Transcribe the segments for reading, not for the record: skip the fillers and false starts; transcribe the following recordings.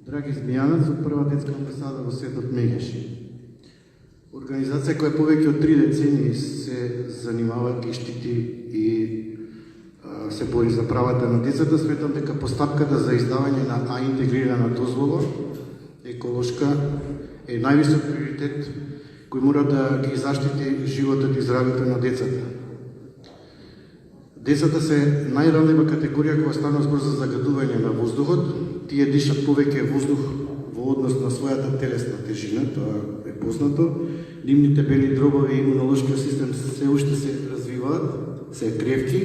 Драги Змијанец од прва детска амбасада во светот Мегеши. Организација која повеќе од 3 децении се занимава и штити и се бори за правата на децата, сметам дека постапката за издавање на А интегрирана дозвола еколошка е највисок приоритет кој мора да ги заштити животот и здравјето на децата. Децата се најранлива категорија кога станува збор за загадување на воздухот. Тие дишат повеќе воздух во однос на својата телесна тежина, тоа е познато. Нивните бели дробови и имунолошкиот систем се уште се развиваат, се кревки,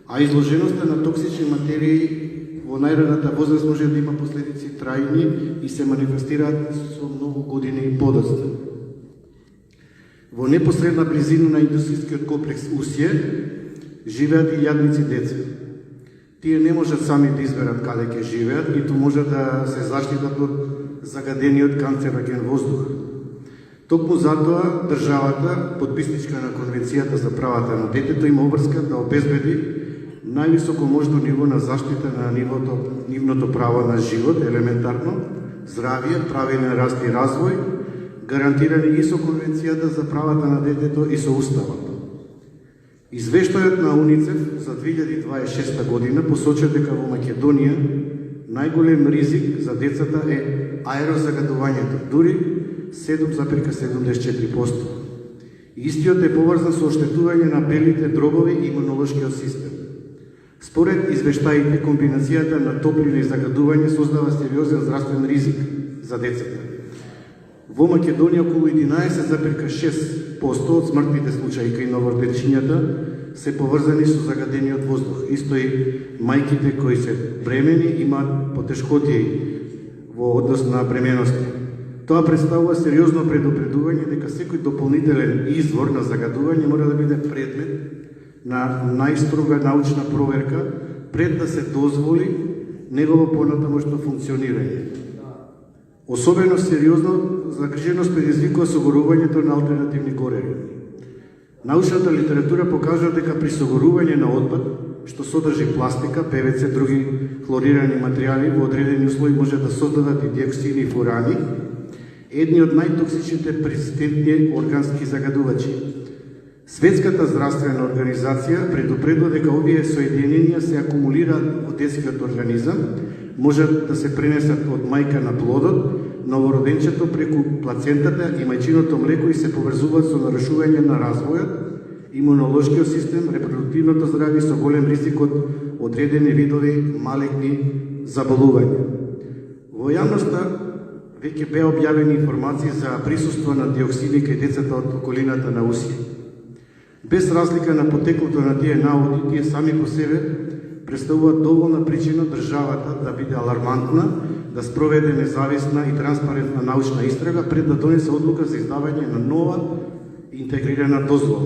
а изложеноста на токсични материи во најраната возраст може да има последици трајни и се манифестираат со многу години подоцна. Во непосредна близина на индустријскиот комплекс Усје живеат и јадници деца. Тие не можат сами да изберат каде ќе живеат, ниту можат да се заштитат од загадениот канцероген воздух. Токму затоа државата, подписничка на Конвенцијата за правата на детето, има обврска да обезбеди највисоко можно ниво на заштита на нивното право на живот, елементарно, здравје, правилен раст и развој, гарантирани и со Конвенцијата за правата на детето и со Уставот. Извештајот на УНИЦЕФ за 2026 година посочува дека во Македонија најголем ризик за децата е аерозагадувањето, дури 7,74%. Истиот е поврзан со оштетување на белите дробови и имунолошкиот систем. Според извештаите, комбинацијата на топлина и загадување создава сериозен здравствен ризик за децата. Во Македонија околу 11,6% од смртните случаи кај новороденчињата се поврзани со загадениот воздух. Исто и мајките кои се бремени имаат потешкотии во однос на бременоста. Тоа представува сериозно предупредување дека секој дополнителен извор на загадување мора да биде предмет на најстрога научна проверка пред да се дозволи негово понатамошно функционирање. Особено сериозно загриженост предизвикува согорувањето на алтернативни гореви. Научната литература покажува дека при согорување на отпад, што содржи пластика, ПВЦ, други хлорирани материјали во одредени услови може да создадат и диоксини и фурани, едни од најтоксичните перзистентни органски загадувачи. Светската здравствена организација предупредува дека овие соединенија се акумулираат во детскиот организам, можат да се пренесат од мајка на плодот, новороденчето преку плацентата и мајчиното млеко и се поврзуваат со нарушување на развојот, имунолошкиот систем, репродуктивното здравје со голем ризик од одредени видови малигни заболувања. Во јавноста веќе беа објавени информации за присуство на диоксини кај децата од околината на Усје. Без разлика на потеклото на тие наводи, тие сами по себе представуваат доволна причина државата да биде алармантна, да спроведе независна и транспарентна научна истрага пред да донесе одлука за издавање на нова интегрирана дозвола.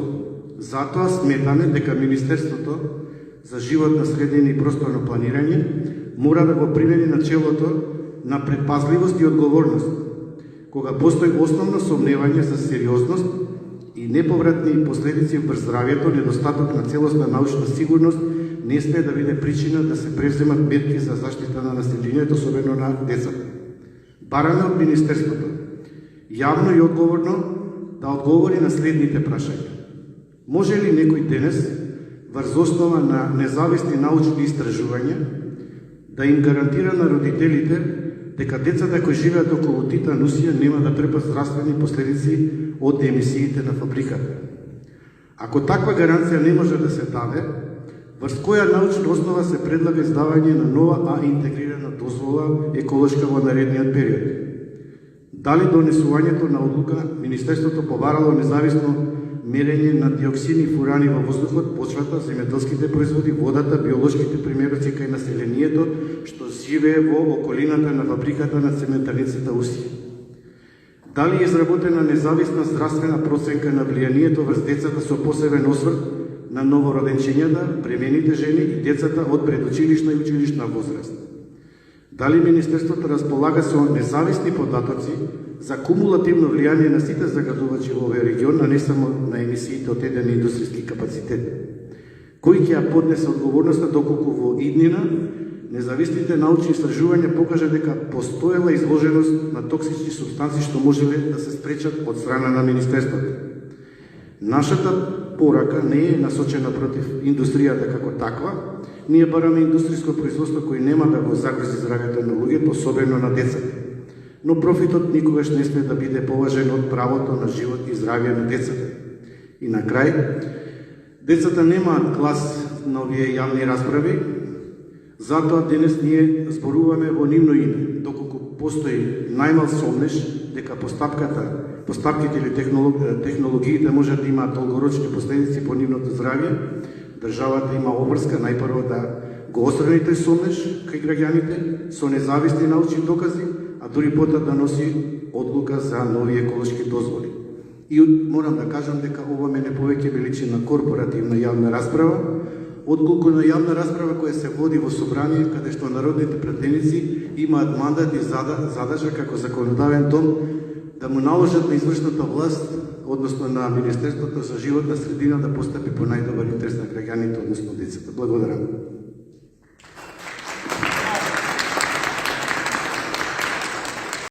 Затоа сметаме дека Министерството за животна средина и просторно планирање мора да го примени начелото на предпазливост и одговорност, кога постои основно сомневање за сериозност и неповратни последици врз здравјето, недостаток на целосна научна сигурност не смее да биде причина да се преземат мерки за заштита на населението, особено на децата. Бараме од Министерството јавно и одговорно да одговори на следните прашања. Може ли некој денес, врз основа на независни научни истражувања, да им гарантира на родителите дека децата кои живеат околу Титан Усија нема да трпат здравствени последици од емисиите на фабриката? Ако таква гаранција не може да се даде, врз која научна основа се предлага издавање на нова А интегрирана дозвола еколошка во наредниот период? Дали донесувањето на одлука Министерството побарало независно мерење на диоксини и фурани во воздухот, почвата, земјоделските производи, водата, биолошките примероци кај населението што живее во околината на фабриката на цементарницата Усија? Дали е изработена независна здравствена проценка на влијанието врз децата со посебен осврт на новороденчињата, бремените жени и децата од предучилишна и училишна возраст? Дали Министерството располага со независни податоци за кумулативно влијание на сите загадувачи во овој регион, а не само на емисиите од еден индустријски капацитет? Кој ќе ја поднесе одговорноста доколку во иднина Независните научни истражувања покажа дека постоела изложеност на токсични супстанции што можеле да се спречат од страна на Министерството. Нашата порака не е насочена против индустријата како таква, ние бараме индустријско производство кој нема да го загрози здравјето на луѓето, особено на децата. Но профитот никогаш не сме да биде поважен од правото на живот и здравје на децата. И на крај, децата немаат глас на овие јавни расправи, затоа денес ние зборуваме во нивно име, доколку постои најмал сомнеш дека постапките или технологиите можат да имаат долгорочни последици по нивното здравје, државата има обврска најпрво да го острани тој сомнеш кај граѓаните со независни научни докази, а дури потоа да носи одлука за нови еколошки дозволи. И морам да кажам дека ова мене повеќе ми личи на корпоративна јавна расправа, отколку на јавна расправа која се води во собрание, каде што народните претеници имаат мандат и задача како законодавен дом да му наложат на извршната власт, односно на Министерството за животна средина, да постапи по најдобар интерес на граѓаните, односно децата. Благодарам.